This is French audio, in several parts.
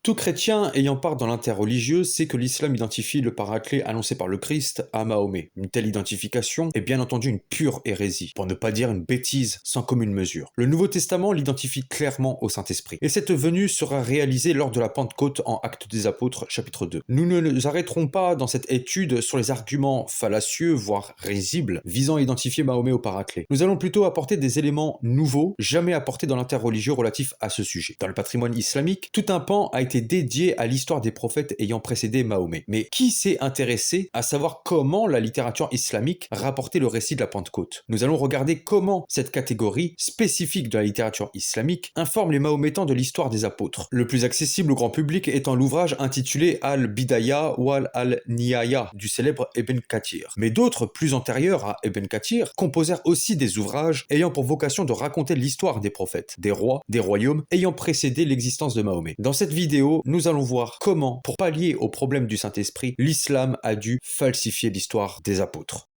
Tout chrétien ayant part dans l'interreligieux sait que l'islam identifie le paraclet annoncé par le Christ à Mahomet. Une telle identification est bien entendu une pure hérésie, pour ne pas dire une bêtise sans commune mesure. Le Nouveau Testament l'identifie clairement au Saint-Esprit, et cette venue sera réalisée lors de la Pentecôte en Actes des Apôtres, chapitre 2. Nous ne nous arrêterons pas dans cette étude sur les arguments fallacieux, voire risibles, visant à identifier Mahomet au paraclet. Nous allons plutôt apporter des éléments nouveaux, jamais apportés dans l'interreligieux relatif à ce sujet. Dans le patrimoine islamique, tout un pan a été dédié à l'histoire des prophètes ayant précédé Mahomet. Mais qui s'est intéressé à savoir comment la littérature islamique rapportait le récit de la Pentecôte? Nous allons regarder comment cette catégorie spécifique de la littérature islamique informe les Mahométans de l'histoire des apôtres. Le plus accessible au grand public étant l'ouvrage intitulé Al-Bidaya ou Al-Nihaya du célèbre Ibn Kathir. Mais d'autres, plus antérieurs à Ibn Kathir, composèrent aussi des ouvrages ayant pour vocation de raconter l'histoire des prophètes, des rois, des royaumes ayant précédé l'existence de Mahomet. Dans cette vidéo, nous allons voir comment, pour pallier au problème du Saint-Esprit, l'islam a dû falsifier l'histoire des apôtres.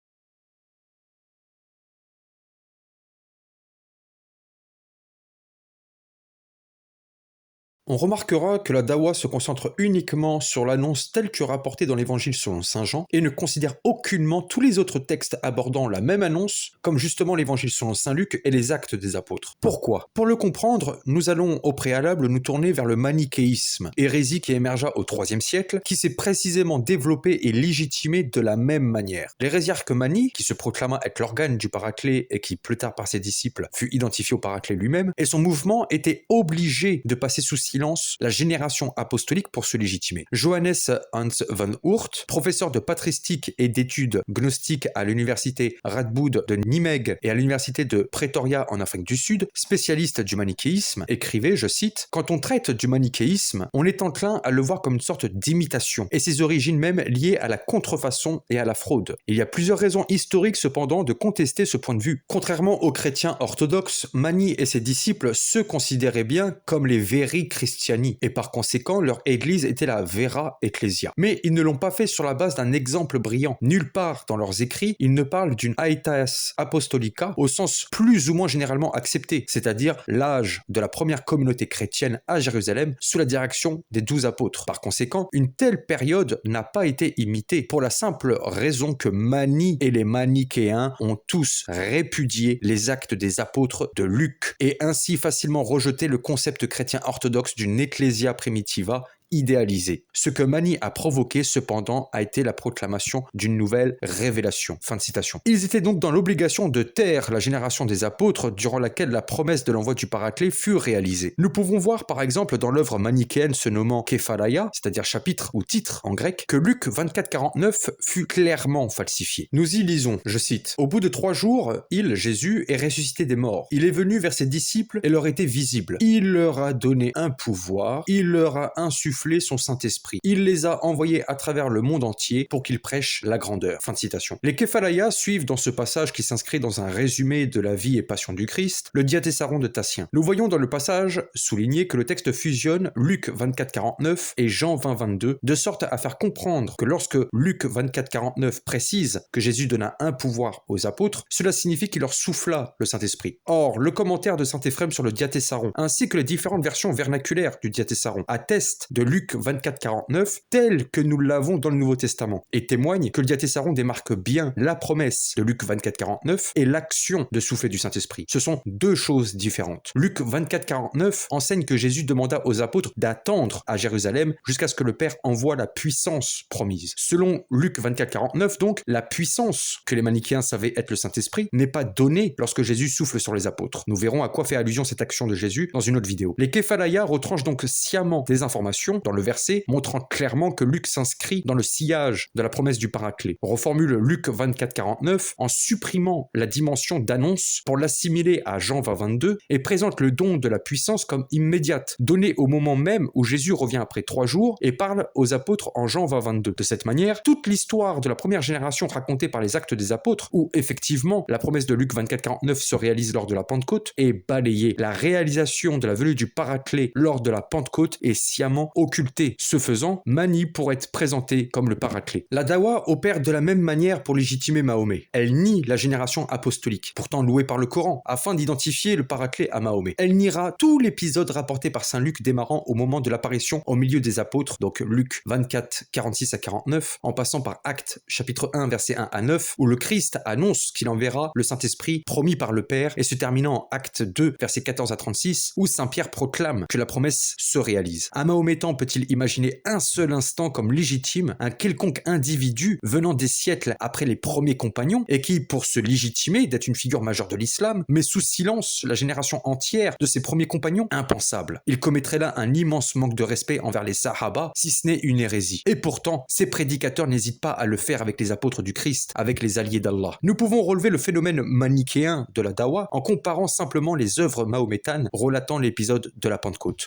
On remarquera que la dawa se concentre uniquement sur l'annonce telle que rapportée dans l'évangile selon saint Jean et ne considère aucunement tous les autres textes abordant la même annonce, comme justement l'évangile selon saint Luc et les actes des apôtres. Pourquoi? Pour le comprendre, nous allons au préalable nous tourner vers le manichéisme, hérésie qui émergea au IIIe siècle, qui s'est précisément développé et légitimé de la même manière. L'hérésiarque Mani, qui se proclama être l'organe du paraclet et qui plus tard par ses disciples fut identifié au paraclet lui-même, et son mouvement était obligé de passer sous silence la génération apostolique pour se légitimer. Johannes Hans van Oort, professeur de patristique et d'études gnostiques à l'université Radboud de Nimègue et à l'université de Pretoria en Afrique du Sud, spécialiste du manichéisme, écrivait, je cite, « Quand on traite du manichéisme, on est enclin à le voir comme une sorte d'imitation, et ses origines même liées à la contrefaçon et à la fraude. Il y a plusieurs raisons historiques cependant de contester ce point de vue. Contrairement aux chrétiens orthodoxes, Mani et ses disciples se considéraient bien comme les veri Christiani, et par conséquent leur église était la vera ecclesia. Mais ils ne l'ont pas fait sur la base d'un exemple brillant. Nulle part dans leurs écrits, ils ne parlent d'une aetas apostolica au sens plus ou moins généralement accepté, c'est-à-dire l'âge de la première communauté chrétienne à Jérusalem sous la direction des 12 apôtres. Par conséquent, une telle période n'a pas été imitée pour la simple raison que Mani et les manichéens ont tous répudié les actes des apôtres de Luc et ainsi facilement rejeté le concept chrétien orthodoxe d'une ecclesia primitiva idéalisée. Ce que Mani a provoqué, cependant, a été la proclamation d'une nouvelle révélation. Fin de citation. Ils étaient donc dans l'obligation de taire la génération des apôtres durant laquelle la promesse de l'envoi du paraclet fut réalisée. Nous pouvons voir par exemple dans l'œuvre manichéenne se nommant Kephalaïa, c'est-à-dire chapitre ou titre en grec, que Luc 24:49 fut clairement falsifié. Nous y lisons, je cite, « Au bout de 3 jours, il, Jésus, est ressuscité des morts. Il est venu vers ses disciples et leur était visible. Il leur a donné un pouvoir, il leur a insufflé son Saint-Esprit. Il les a envoyés à travers le monde entier pour qu'ils prêchent la grandeur. » Fin de citation. Les Kephalaïa suivent dans ce passage qui s'inscrit dans un résumé de la vie et passion du Christ, le diatessaron de Tatien. Nous voyons dans le passage souligné que le texte fusionne Luc 24:49 et Jean 20:22 de sorte à faire comprendre que lorsque Luc 24:49 précise que Jésus donna un pouvoir aux apôtres, cela signifie qu'il leur souffla le Saint-Esprit. Or, le commentaire de saint Éphrem sur le diatessaron ainsi que les différentes versions vernaculaires du diatessaron attestent de Luc 24:49 tel que nous l'avons dans le Nouveau Testament et témoignent que le diatessaron démarque bien la promesse de Luc 24:49 et l'action de souffler du Saint-Esprit. Ce sont deux choses différentes. Luc 24:49 enseigne que Jésus demanda aux apôtres d'attendre à Jérusalem jusqu'à ce que le Père envoie la puissance promise. Selon Luc 24:49 donc, la puissance que les manichéens savaient être le Saint-Esprit n'est pas donnée lorsque Jésus souffle sur les apôtres. Nous verrons à quoi fait allusion cette action de Jésus dans une autre vidéo. Les Kephalaïa retranchent donc sciemment des informations dans le verset, montrant clairement que Luc s'inscrit dans le sillage de la promesse du paraclet. On reformule Luc 24:49 en supprimant la dimension d'annonce pour l'assimiler à Jean 20:22 et présente le don de la puissance comme immédiate, donnée au moment même où Jésus revient après 3 jours et parle aux apôtres en Jean 20:22. De cette manière, toute l'histoire de la première génération racontée par les actes des apôtres, où effectivement la promesse de Luc 24:49 se réalise lors de la Pentecôte, est balayée. La réalisation de la venue du paraclet lors de la Pentecôte est sciemment occulté. Ce faisant, Mahdi pourrait être présenté comme le paraclet. La Dawa opère de la même manière pour légitimer Mahomet. Elle nie la génération apostolique, pourtant louée par le Coran, afin d'identifier le paraclet à Mahomet. Elle niera tout l'épisode rapporté par saint Luc démarrant au moment de l'apparition au milieu des apôtres, donc Luc 24, 46 à 49, en passant par Actes chapitre 1, verset 1 à 9, où le Christ annonce qu'il enverra le Saint-Esprit promis par le Père, et se terminant en Acte 2, verset 14 à 36, où saint Pierre proclame que la promesse se réalise. Un mahométan peut-il imaginer un seul instant comme légitime un quelconque individu venant des siècles après les premiers compagnons, et qui, pour se légitimer d'être une figure majeure de l'islam, met sous silence la génération entière de ses premiers compagnons? Impensable. Il commettrait là un immense manque de respect envers les Sahaba, si ce n'est une hérésie. Et pourtant, ces prédicateurs n'hésitent pas à le faire avec les apôtres du Christ, avec les alliés d'Allah. Nous pouvons relever le phénomène manichéen de la Dawa en comparant simplement les œuvres mahométanes relatant l'épisode de la Pentecôte.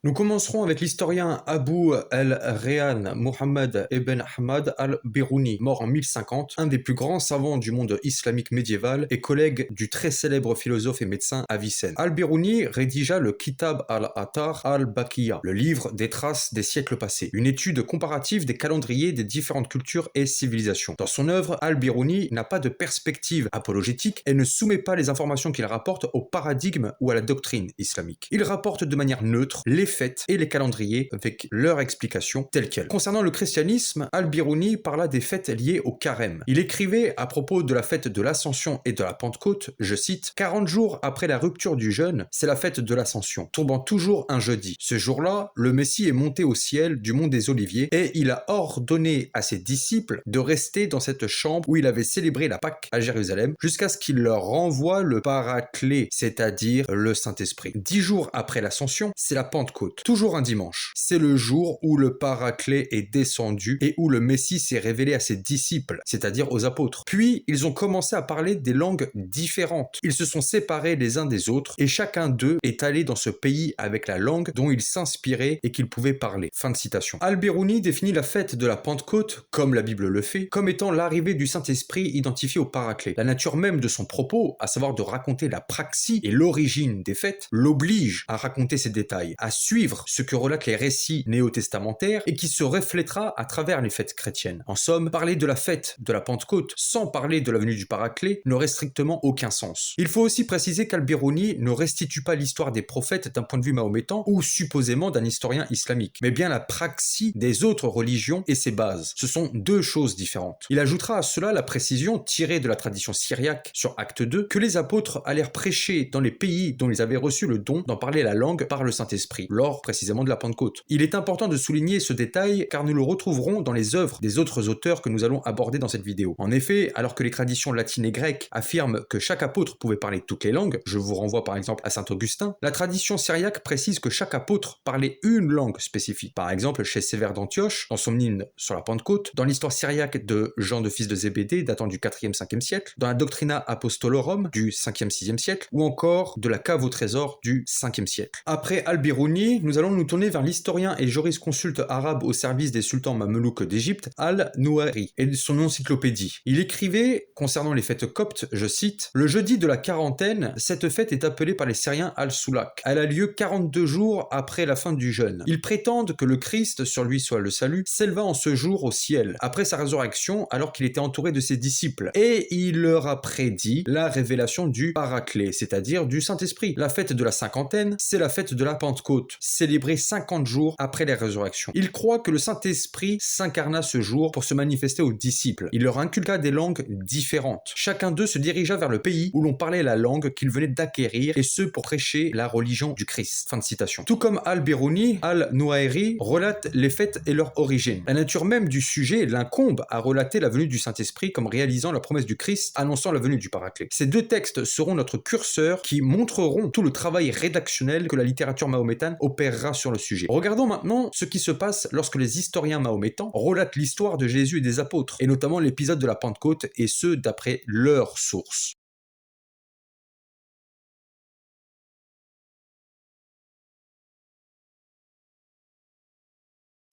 Nous commencerons avec l'historien Abu al-Rayhan Muhammad ibn Ahmad al-Biruni, mort en 1050, un des plus grands savants du monde islamique médiéval et collègue du très célèbre philosophe et médecin Avicenne. Al-Biruni rédigea le Kitab al-Athar al-Baqiya, le livre des traces des siècles passés, une étude comparative des calendriers des différentes cultures et civilisations. Dans son œuvre, Al-Biruni n'a pas de perspective apologétique et ne soumet pas les informations qu'il rapporte au paradigme ou à la doctrine islamique. Il rapporte de manière neutre les fêtes et les calendriers avec leur explication telle quelle. Concernant le christianisme, Al-Biruni parla des fêtes liées au carême. Il écrivait à propos de la fête de l'Ascension et de la Pentecôte, je cite, « 40 jours après la rupture du jeûne, c'est la fête de l'Ascension, tombant toujours un jeudi. Ce jour-là, le Messie est monté au ciel du mont des Oliviers et il a ordonné à ses disciples de rester dans cette chambre où il avait célébré la Pâque à Jérusalem jusqu'à ce qu'il leur renvoie le Paraclet, c'est-à-dire le Saint-Esprit. 10 jours après l'Ascension, c'est la Pentecôte. Toujours un dimanche. C'est le jour où le Paraclet est descendu et où le Messie s'est révélé à ses disciples, c'est-à-dire aux apôtres. Puis, ils ont commencé à parler des langues différentes. Ils se sont séparés les uns des autres et chacun d'eux est allé dans ce pays avec la langue dont il s'inspirait et qu'il pouvait parler. Fin de citation. Al-Biruni définit la fête de la Pentecôte, comme la Bible le fait, comme étant l'arrivée du Saint-Esprit identifié au Paraclet. La nature même de son propos, à savoir de raconter la praxis et l'origine des fêtes, l'oblige à raconter ces détails, à suivre ce que relatent les récits néo-testamentaires et qui se reflètera à travers les fêtes chrétiennes. En somme, parler de la fête de la Pentecôte sans parler de la venue du Paraclet n'aurait strictement aucun sens. Il faut aussi préciser qu'Al-Biruni ne restitue pas l'histoire des prophètes d'un point de vue mahométan ou supposément d'un historien islamique, mais bien la praxis des autres religions et ses bases. Ce sont deux choses différentes. Il ajoutera à cela la précision tirée de la tradition syriaque sur Acte 2 que les apôtres allèrent prêcher dans les pays dont ils avaient reçu le don d'en parler la langue par le Saint-Esprit, lors précisément de la Pentecôte. Il est important de souligner ce détail car nous le retrouverons dans les œuvres des autres auteurs que nous allons aborder dans cette vidéo. En effet, alors que les traditions latines et grecques affirment que chaque apôtre pouvait parler toutes les langues, je vous renvoie par exemple à saint Augustin, la tradition syriaque précise que chaque apôtre parlait une langue spécifique. Par exemple, chez Sévère d'Antioche, dans son hymne sur la Pentecôte, dans l'histoire syriaque de Jean de fils de Zébédée datant du 4e-5e siècle, dans la Doctrina Apostolorum du 5e-6e siècle, ou encore de la Cave au trésor du 5e siècle. Après Al-Biruni, nous allons nous tourner vers l'historien et jurisconsulte arabe au service des sultans mamelouks d'Égypte, Al-Nouari, et son encyclopédie. Il écrivait, concernant les fêtes coptes, je cite, « Le jeudi de la quarantaine, cette fête est appelée par les Syriens Al-Soulak. Elle a lieu 42 jours après la fin du jeûne. Ils prétendent que le Christ, sur lui soit le salut, s'éleva en ce jour au ciel, après sa résurrection, alors qu'il était entouré de ses disciples, et il leur a prédit la révélation du Paraclet, c'est-à-dire du Saint-Esprit. La fête de la cinquantaine, c'est la fête de la Pentecôte, célébrée 50 jours après la résurrection. Il croit que le Saint-Esprit s'incarna ce jour pour se manifester aux disciples. Il leur inculqua des langues différentes. Chacun d'eux se dirigea vers le pays où l'on parlait la langue qu'il venait d'acquérir, et ce pour prêcher la religion du Christ. Fin de citation. Tout comme Al-Biruni, Al-Nouairi relate les fêtes et leur origine. La nature même du sujet l'incombe à relater la venue du Saint-Esprit comme réalisant la promesse du Christ, annonçant la venue du Paraclet. Ces deux textes seront notre curseur qui montreront tout le travail rédactionnel que la littérature mahométane opérera sur le sujet. Regardons maintenant ce qui se passe lorsque les historiens mahométans relatent l'histoire de Jésus et des apôtres, et notamment l'épisode de la Pentecôte, et ce d'après leurs sources.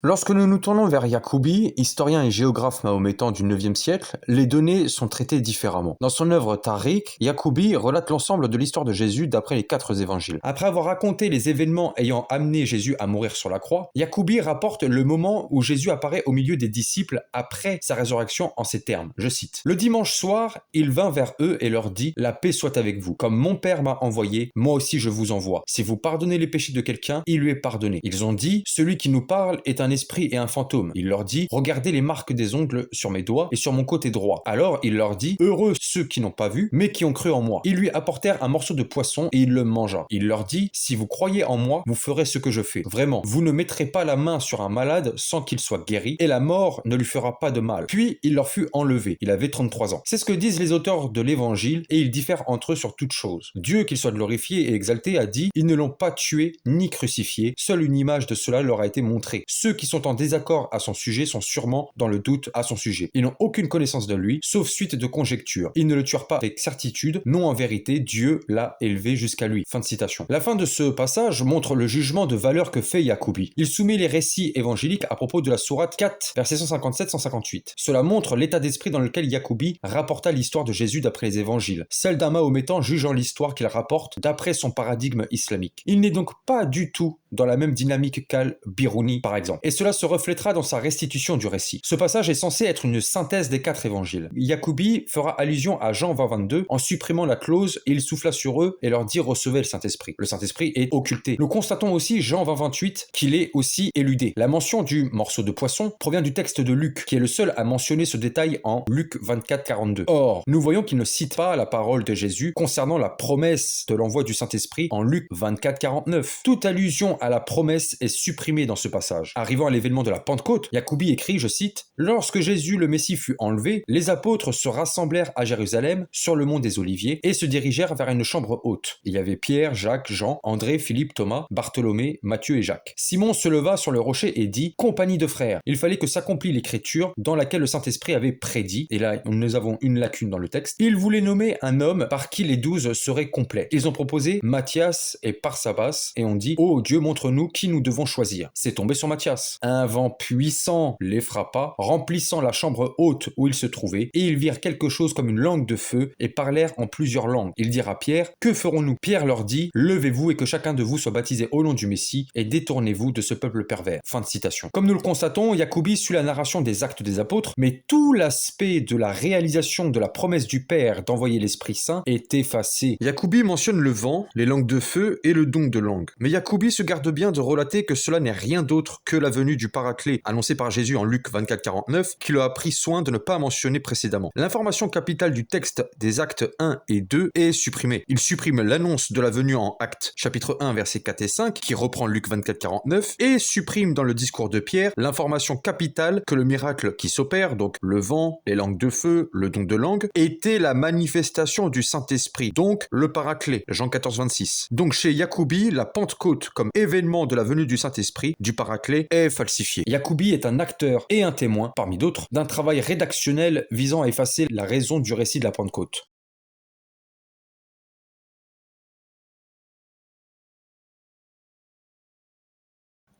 Lorsque nous nous tournons vers Yacoubi, historien et géographe mahométan du IXe siècle, les données sont traitées différemment. Dans son œuvre Tariq, Yacoubi relate l'ensemble de l'histoire de Jésus d'après les 4 évangiles. Après avoir raconté les événements ayant amené Jésus à mourir sur la croix, Yacoubi rapporte le moment où Jésus apparaît au milieu des disciples après sa résurrection en ces termes. Je cite. « Le dimanche soir, il vint vers eux et leur dit « La paix soit avec vous. Comme mon Père m'a envoyé, moi aussi je vous envoie. Si vous pardonnez les péchés de quelqu'un, il lui est pardonné. » Ils ont dit « Celui qui nous parle est un esprit et un fantôme. » Il leur dit « Regardez les marques des ongles sur mes doigts et sur mon côté droit. » Alors il leur dit « Heureux ceux qui n'ont pas vu, mais qui ont cru en moi. » Ils lui apportèrent un morceau de poisson et il le mangea. Il leur dit « Si vous croyez en moi, vous ferez ce que je fais. Vraiment, vous ne mettrez pas la main sur un malade sans qu'il soit guéri, et la mort ne lui fera pas de mal. » Puis il leur fut enlevé. Il avait 33 ans. C'est ce que disent les auteurs de l'évangile, et ils diffèrent entre eux sur toute chose. Dieu, qu'il soit glorifié et exalté, a dit « Ils ne l'ont pas tué ni crucifié, seule une image de cela leur a été montrée. Ceux qui sont en désaccord à son sujet sont sûrement dans le doute à son sujet. Ils n'ont aucune connaissance de lui, sauf suite de conjectures. Ils ne le tuèrent pas avec certitude, non en vérité, Dieu l'a élevé jusqu'à lui. » Fin de citation. La fin de ce passage montre le jugement de valeur que fait Yacoubi. Il soumet les récits évangéliques à propos de la sourate 4, versets 157-158. Cela montre l'état d'esprit dans lequel Yacoubi rapporta l'histoire de Jésus d'après les évangiles, celle d'un mahométan jugeant l'histoire qu'il rapporte d'après son paradigme islamique. Il n'est donc pas du tout dans la même dynamique qu'Al-Biruni par exemple, et cela se reflètera dans sa restitution du récit. Ce passage est censé être une synthèse des 4 évangiles. Yacoubi fera allusion à Jean 20-22 en supprimant la clause « Il souffla sur eux et leur dit recevez le Saint-Esprit ». Le Saint-Esprit est occulté. Nous constatons aussi Jean 20-28 qu'il est aussi éludé. La mention du morceau de poisson provient du texte de Luc, qui est le seul à mentionner ce détail en Luc 24-42. Or, nous voyons qu'il ne cite pas la parole de Jésus concernant la promesse de l'envoi du Saint-Esprit en Luc 24-49. Toute allusion à la promesse est supprimée dans ce passage. Arrivant à l'événement de la Pentecôte, Yacoubi écrit, je cite, « Lorsque Jésus le Messie fut enlevé, les apôtres se rassemblèrent à Jérusalem sur le mont des Oliviers et se dirigèrent vers une chambre haute. Il y avait Pierre, Jacques, Jean, André, Philippe, Thomas, Bartholomée, Matthieu et Jacques. Simon se leva sur le rocher et dit, « Compagnie de frères, il fallait que s'accomplisse l'écriture dans laquelle le Saint-Esprit avait prédit, et là nous avons une lacune dans le texte, il voulait nommer un homme par qui les 12 seraient complets. Ils ont proposé Matthias et Barsabas et ont dit, oh Dieu, montre-nous qui nous devons choisir. C'est tombé sur Matthias. Un vent puissant les frappa, remplissant la chambre haute où ils se trouvaient, et ils virent quelque chose comme une langue de feu et parlèrent en plusieurs langues. Ils dirent à Pierre, que ferons-nous? Pierre leur dit, levez-vous et que chacun de vous soit baptisé au nom du Messie et détournez-vous de ce peuple pervers. Fin de citation. Comme nous le constatons, Yacoubi suit la narration des actes des apôtres, mais tout l'aspect de la réalisation de la promesse du Père d'envoyer l'Esprit Saint est effacé. Yacoubi mentionne le vent, les langues de feu et le don de langue. Mais Yacoubi se garde bien de relater que cela n'est rien d'autre que la venue du Paraclet annoncé par Jésus en Luc 24-49, qu'il a pris soin de ne pas mentionner précédemment. L'information capitale du texte des actes 1 et 2 est supprimée. Il supprime l'annonce de la venue en actes chapitre 1 versets 4 et 5 qui reprend Luc 24-49 et supprime dans le discours de Pierre l'information capitale que le miracle qui s'opère, donc le vent, les langues de feu, le don de langue, était la manifestation du Saint-Esprit, donc le Paraclet, Jean 14-26. Donc chez Yacoubi, la Pentecôte comme événement de la venue du Saint-Esprit, du Paraclet, est falsifiée. Yacoubi est un acteur et un témoin, parmi d'autres, d'un travail rédactionnel visant à effacer la raison du récit de la Pentecôte.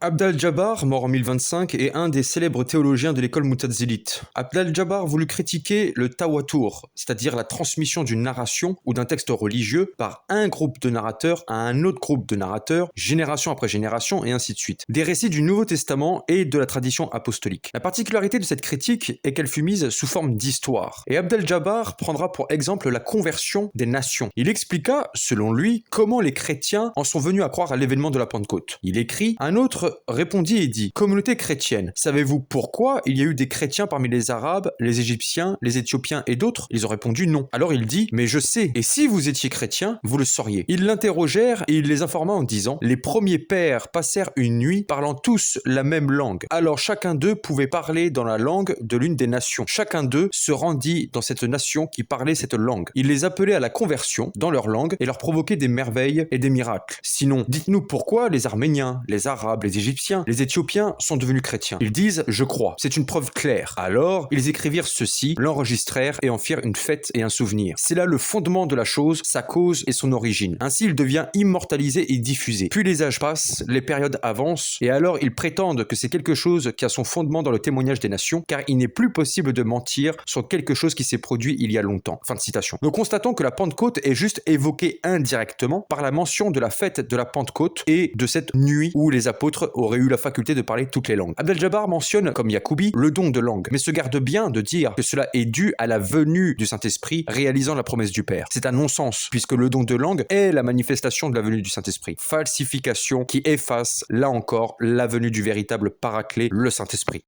Abd al-Jabbar, mort en 1025, est un des célèbres théologiens de l'école Mu'tazilite. Abd al-Jabbar voulut critiquer le tawatur, c'est-à-dire la transmission d'une narration ou d'un texte religieux par un groupe de narrateurs à un autre groupe de narrateurs, génération après génération et ainsi de suite. Des récits du Nouveau Testament et de la tradition apostolique. La particularité de cette critique est qu'elle fut mise sous forme d'histoire. Et Abd al-Jabbar prendra pour exemple la conversion des nations. Il expliqua, selon lui, comment les chrétiens en sont venus à croire à l'événement de la Pentecôte. Il écrit, un autre répondit et dit, communauté chrétienne, savez-vous pourquoi il y a eu des chrétiens parmi les Arabes, les Égyptiens, les Éthiopiens et d'autres? Ils ont répondu non. Alors il dit, mais je sais, et si vous étiez chrétiens, vous le sauriez. Ils l'interrogèrent et il les informa en disant, les premiers pères passèrent une nuit parlant tous la même langue. Alors chacun d'eux pouvait parler dans la langue de l'une des nations. Chacun d'eux se rendit dans cette nation qui parlait cette langue. Il les appelait à la conversion dans leur langue et leur provoquait des merveilles et des miracles. Sinon, dites-nous pourquoi les Arméniens, les Arabes, les Égyptiens, les Éthiopiens sont devenus chrétiens. Ils disent « je crois ». C'est une preuve claire. Alors, ils écrivirent ceci, l'enregistrèrent et en firent une fête et un souvenir. C'est là le fondement de la chose, sa cause et son origine. Ainsi, il devient immortalisé et diffusé. Puis les âges passent, les périodes avancent, et alors ils prétendent que c'est quelque chose qui a son fondement dans le témoignage des nations, car il n'est plus possible de mentir sur quelque chose qui s'est produit il y a longtemps. Fin de citation. Nous constatons que la Pentecôte est juste évoquée indirectement par la mention de la fête de la Pentecôte et de cette nuit où les apôtres auraient eu la faculté de parler toutes les langues. Abdel-Jabbar mentionne, comme Yacoubi, le don de langue, mais se garde bien de dire que cela est dû à la venue du Saint-Esprit réalisant la promesse du Père. C'est un non-sens, puisque le don de langue est la manifestation de la venue du Saint-Esprit. Falsification qui efface, là encore, la venue du véritable Paraclet, le Saint-Esprit.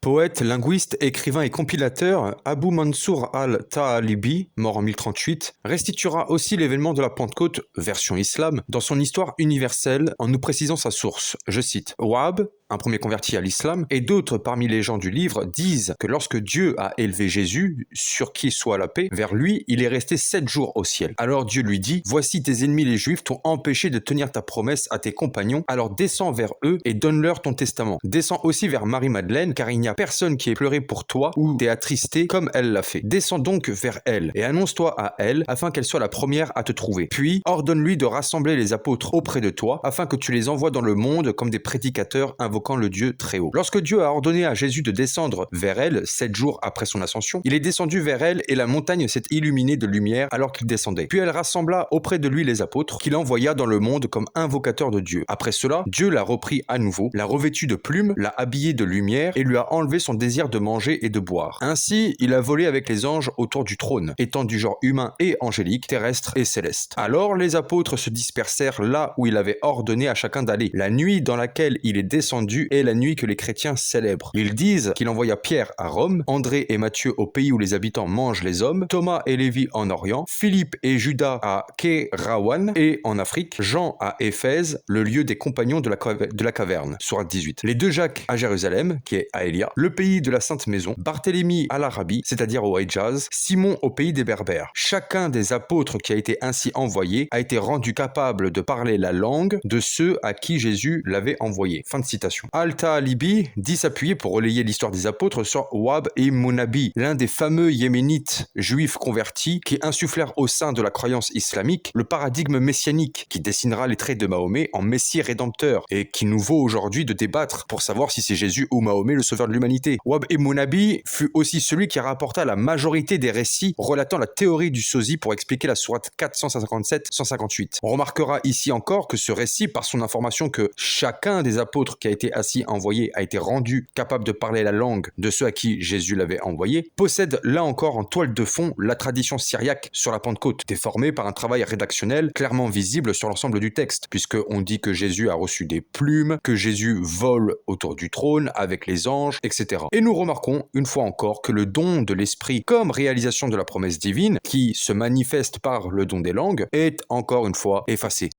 Poète, linguiste, écrivain et compilateur, Abou Mansour al-Ta'alibi, mort en 1038, restituera aussi l'événement de la Pentecôte, version islam, dans son histoire universelle en nous précisant sa source. Je cite, Wahab, un premier converti à l'islam, et d'autres parmi les gens du livre disent que lorsque Dieu a élevé Jésus, sur qui soit la paix, vers lui, il est resté 7 jours au ciel. Alors Dieu lui dit, voici tes ennemis les Juifs t'ont empêché de tenir ta promesse à tes compagnons, alors descends vers eux et donne-leur ton testament. Descends aussi vers Marie-Madeleine, car il n'y a personne qui ait pleuré pour toi ou t'ait attristé comme elle l'a fait. Descends donc vers elle et annonce-toi à elle afin qu'elle soit la première à te trouver. Puis ordonne-lui de rassembler les apôtres auprès de toi afin que tu les envoies dans le monde comme des prédicateurs invoquant le Dieu très haut. Lorsque Dieu a ordonné à Jésus de descendre vers elle 7 jours après son ascension, il est descendu vers elle et la montagne s'est illuminée de lumière alors qu'il descendait. Puis elle rassembla auprès de lui les apôtres qu'il envoya dans le monde comme invocateurs de Dieu. Après cela, Dieu l'a repris à nouveau, l'a revêtu de plumes, l'a habillé de lumière et lui a enlevé son désir de manger et de boire. Ainsi, il a volé avec les anges autour du trône, étant du genre humain et angélique, terrestre et céleste. Alors les apôtres se dispersèrent là où il avait ordonné à chacun d'aller. La nuit dans laquelle il est descendu est la nuit que les chrétiens célèbrent. Ils disent qu'il envoya Pierre à Rome, André et Matthieu au pays où les habitants mangent les hommes, Thomas et Lévi en Orient, Philippe et Judas à Kérawan et en Afrique, Jean à Éphèse, le lieu des compagnons de la caverne, sourate 18. Les deux Jacques à Jérusalem, qui est à Élia, le pays de la Sainte Maison, Barthélemy à l'Arabie, c'est-à-dire au Hejaz, Simon au pays des Berbères. Chacun des apôtres qui a été ainsi envoyé a été rendu capable de parler la langue de ceux à qui Jésus l'avait envoyé. Fin de citation. Al-Ta'alibi dit s'appuyer pour relayer l'histoire des apôtres sur Wahb ibn Nabi, l'un des fameux yéménites juifs convertis qui insufflèrent au sein de la croyance islamique le paradigme messianique qui dessinera les traits de Mahomet en messie rédempteur et qui nous vaut aujourd'hui de débattre pour savoir si c'est Jésus ou Mahomet le sauveur de l'humanité. Wahb ibn Nabi fut aussi celui qui rapporta la majorité des récits relatant la théorie du sosie pour expliquer la sourate 457-158. On remarquera ici encore que ce récit, par son information que chacun des apôtres qui a été ainsi envoyé a été rendu capable de parler la langue de ceux à qui Jésus l'avait envoyé, possède là encore en toile de fond la tradition syriaque sur la Pentecôte, déformée par un travail rédactionnel clairement visible sur l'ensemble du texte, puisqu'on dit que Jésus a reçu des plumes, que Jésus vole autour du trône avec les anges, etc. Et nous remarquons une fois encore que le don de l'esprit comme réalisation de la promesse divine, qui se manifeste par le don des langues, est encore une fois effacé.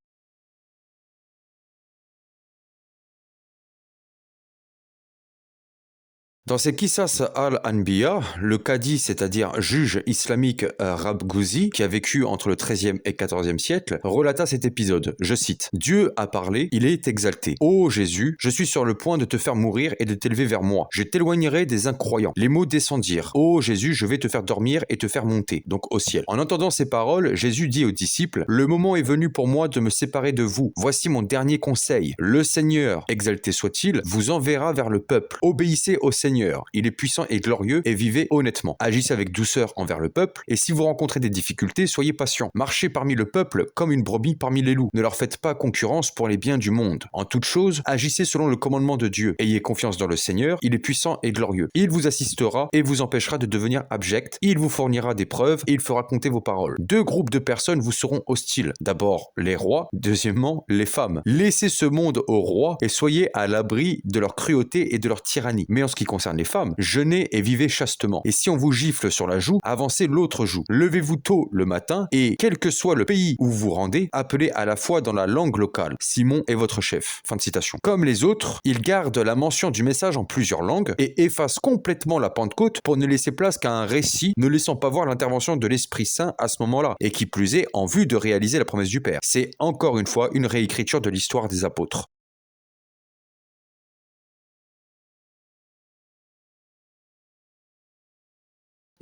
Dans ses Qisas al-Anbiya, le cadi, c'est-à-dire juge islamique Rabgouzi, qui a vécu entre le XIIIe et XIVe siècle, relata cet épisode. Je cite, « Dieu a parlé, il est exalté. Ô Jésus, je suis sur le point de te faire mourir et de t'élever vers moi. Je t'éloignerai des incroyants. Les mots descendirent. Ô Jésus, je vais te faire dormir et te faire monter. » Donc au ciel. En entendant ces paroles, Jésus dit aux disciples, « Le moment est venu pour moi de me séparer de vous. Voici mon dernier conseil. Le Seigneur, exalté soit-il, vous enverra vers le peuple. Obéissez au Seigneur. Il est puissant et glorieux et vivez honnêtement. Agissez avec douceur envers le peuple et si vous rencontrez des difficultés, soyez patient. Marchez parmi le peuple comme une brebis parmi les loups. Ne leur faites pas concurrence pour les biens du monde. En toute chose, agissez selon le commandement de Dieu. Ayez confiance dans le Seigneur, il est puissant et glorieux. Il vous assistera et vous empêchera de devenir abject. Il vous fournira des preuves et il fera compter vos paroles. 2 groupes de personnes vous seront hostiles. D'abord, les rois. Deuxièmement, les femmes. Laissez ce monde aux rois et soyez à l'abri de leur cruauté et de leur tyrannie. Mais en ce qui concerne concerne les femmes, jeûnez et vivez chastement. Et si on vous gifle sur la joue, avancez l'autre joue. Levez-vous tôt le matin et, quel que soit le pays où vous rendez, appelez à la fois dans la langue locale. Simon est votre chef. Fin de citation. Comme les autres, il garde la mention du message en plusieurs langues et efface complètement la Pentecôte pour ne laisser place qu'à un récit ne laissant pas voir l'intervention de l'Esprit Saint à ce moment-là, et qui plus est en vue de réaliser la promesse du Père. C'est encore une fois une réécriture de l'histoire des apôtres.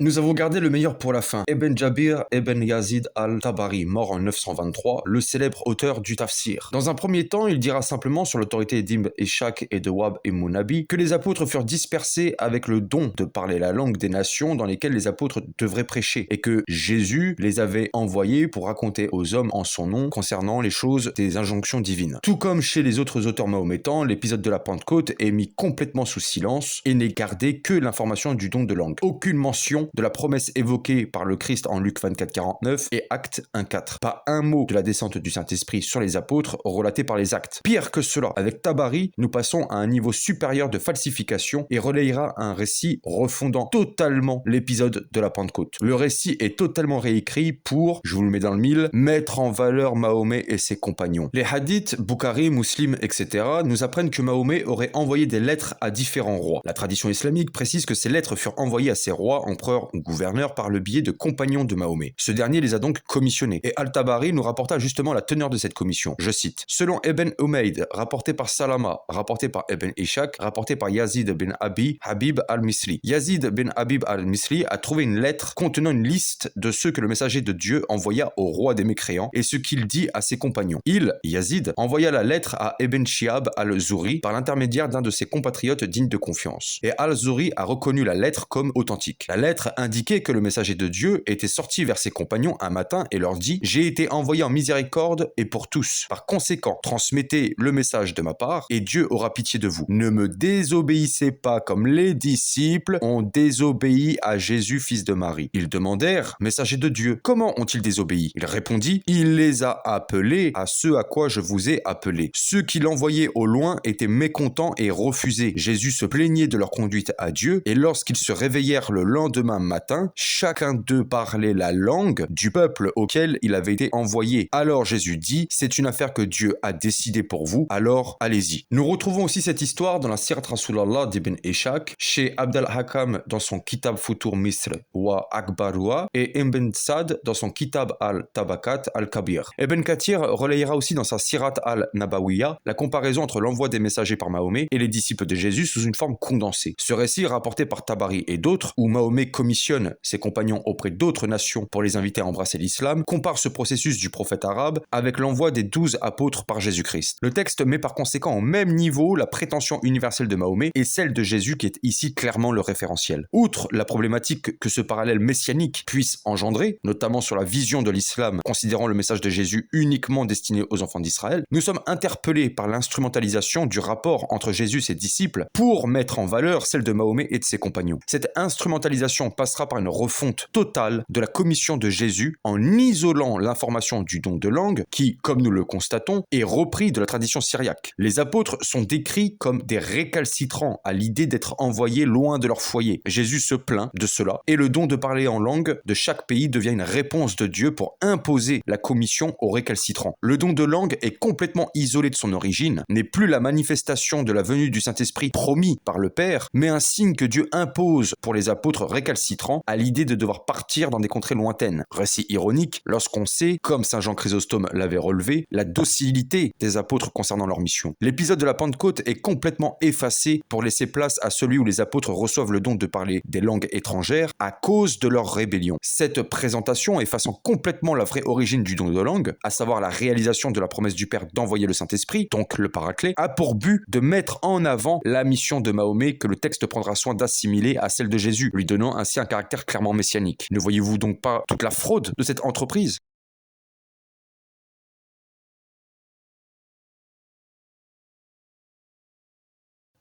Nous avons gardé le meilleur pour la fin. Ibn Jabir Ibn Yazid al-Tabari, mort en 923, le célèbre auteur du Tafsir. Dans un premier temps, il dira simplement, sur l'autorité d'Ibn Ishaq et de Wahb ibn Munabi, que les apôtres furent dispersés avec le don de parler la langue des nations dans lesquelles les apôtres devraient prêcher, et que Jésus les avait envoyés pour raconter aux hommes en son nom concernant les choses des injonctions divines. Tout comme chez les autres auteurs mahométans, l'épisode de la Pentecôte est mis complètement sous silence et n'est gardé que l'information du don de langue. Aucune mention de la promesse évoquée par le Christ en Luc 24:49 et Actes 1:4. Pas un mot de la descente du Saint-Esprit sur les apôtres relaté par les actes. Pire que cela, avec Tabari, nous passons à un niveau supérieur de falsification et relayera un récit refondant totalement l'épisode de la Pentecôte. Le récit est totalement réécrit pour, je vous le mets dans le mille, mettre en valeur Mahomet et ses compagnons. Les hadiths, Bukhari, Muslim, etc. nous apprennent que Mahomet aurait envoyé des lettres à différents rois. La tradition islamique précise que ces lettres furent envoyées à ces rois, empereurs ou gouverneurs par le biais de compagnons de Mahomet. Ce dernier les a donc commissionnés. Et Al-Tabari nous rapporta justement la teneur de cette commission. Je cite. Selon Ibn Umayd, rapporté par Salama, rapporté par Ibn Ishaq, rapporté par Yazid bin Abi Habib al-Misli. Yazid bin Habib al-Misli a trouvé une lettre contenant une liste de ceux que le messager de Dieu envoya au roi des mécréants et ce qu'il dit à ses compagnons. Il, Yazid, envoya la lettre à Ibn Shihab al-Zuri par l'intermédiaire d'un de ses compatriotes dignes de confiance. Et al-Zuri a reconnu la lettre comme authentique. La lettre indiquait que le messager de Dieu était sorti vers ses compagnons un matin et leur dit « J'ai été envoyé en miséricorde et pour tous. Par conséquent, transmettez le message de ma part et Dieu aura pitié de vous. Ne me désobéissez pas comme les disciples ont désobéi à Jésus, fils de Marie. » Ils demandèrent « Messager de Dieu, comment ont-ils désobéi ?» Il répondit « Il les a appelés à ce à quoi je vous ai appelés. Ceux qui l'envoyaient au loin étaient mécontents et refusaient. Jésus se plaignait de leur conduite à Dieu et lorsqu'ils se réveillèrent le lendemain matin, chacun d'eux parlait la langue du peuple auquel il avait été envoyé. Alors Jésus dit, c'est une affaire que Dieu a décidée pour vous, alors allez-y. Nous retrouvons aussi cette histoire dans la Sirat Rasulallah d'Ibn Ishaq, chez Abd al-Hakam dans son Kitab Futur Misr wa Akbarua et Ibn Sad dans son Kitab al-Tabakat al-Kabir. Ibn Kathir relayera aussi dans sa Sirat al-Nabawiya la comparaison entre l'envoi des messagers par Mahomet et les disciples de Jésus sous une forme condensée. Ce récit rapporté par Tabari et d'autres, où Mahomet commissionne ses compagnons auprès d'autres nations pour les inviter à embrasser l'islam, compare ce processus du prophète arabe avec l'envoi des 12 apôtres par Jésus-Christ. Le texte met par conséquent au même niveau la prétention universelle de Mahomet et celle de Jésus qui est ici clairement le référentiel. Outre la problématique que ce parallèle messianique puisse engendrer, notamment sur la vision de l'islam considérant le message de Jésus uniquement destiné aux enfants d'Israël, nous sommes interpellés par l'instrumentalisation du rapport entre Jésus et ses disciples pour mettre en valeur celle de Mahomet et de ses compagnons. Cette instrumentalisation passera par une refonte totale de la commission de Jésus en isolant l'information du don de langue qui, comme nous le constatons, est repris de la tradition syriaque. Les apôtres sont décrits comme des récalcitrants à l'idée d'être envoyés loin de leur foyer. Jésus se plaint de cela et le don de parler en langue de chaque pays devient une réponse de Dieu pour imposer la commission aux récalcitrants. Le don de langue est complètement isolé de son origine, n'est plus la manifestation de la venue du Saint-Esprit promis par le Père, mais un signe que Dieu impose pour les apôtres récalcitrants à l'idée de devoir partir dans des contrées lointaines. Récit ironique lorsqu'on sait, comme saint Jean Chrysostome l'avait relevé, la docilité des apôtres concernant leur mission. L'épisode de la Pentecôte est complètement effacé pour laisser place à celui où les apôtres reçoivent le don de parler des langues étrangères à cause de leur rébellion. Cette présentation, effaçant complètement la vraie origine du don de langue, à savoir la réalisation de la promesse du Père d'envoyer le Saint-Esprit, donc le Paraclet, a pour but de mettre en avant la mission de Mahomet que le texte prendra soin d'assimiler à celle de Jésus, lui donnant ainsi un caractère clairement messianique. Ne voyez-vous donc pas toute la fraude de cette entreprise ?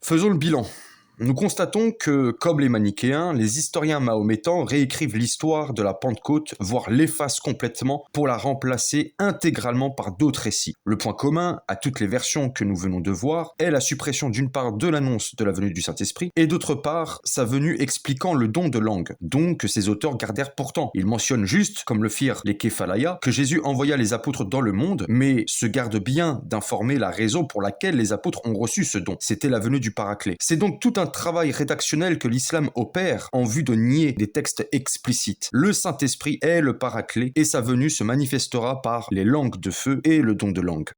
Faisons le bilan. Nous constatons que, comme les manichéens, les historiens mahométans réécrivent l'histoire de la Pentecôte, voire l'effacent complètement pour la remplacer intégralement par d'autres récits. Le point commun à toutes les versions que nous venons de voir est la suppression d'une part de l'annonce de la venue du Saint-Esprit et d'autre part sa venue expliquant le don de langue, don que ces auteurs gardèrent pourtant. Ils mentionnent juste, comme le firent les Képhalayas, que Jésus envoya les apôtres dans le monde, mais se gardent bien d'informer la raison pour laquelle les apôtres ont reçu ce don. C'était la venue du Paraclet. C'est donc tout un travail rédactionnel que l'islam opère en vue de nier des textes explicites. Le Saint-Esprit est le Paraclet et sa venue se manifestera par les langues de feu et le don de langue.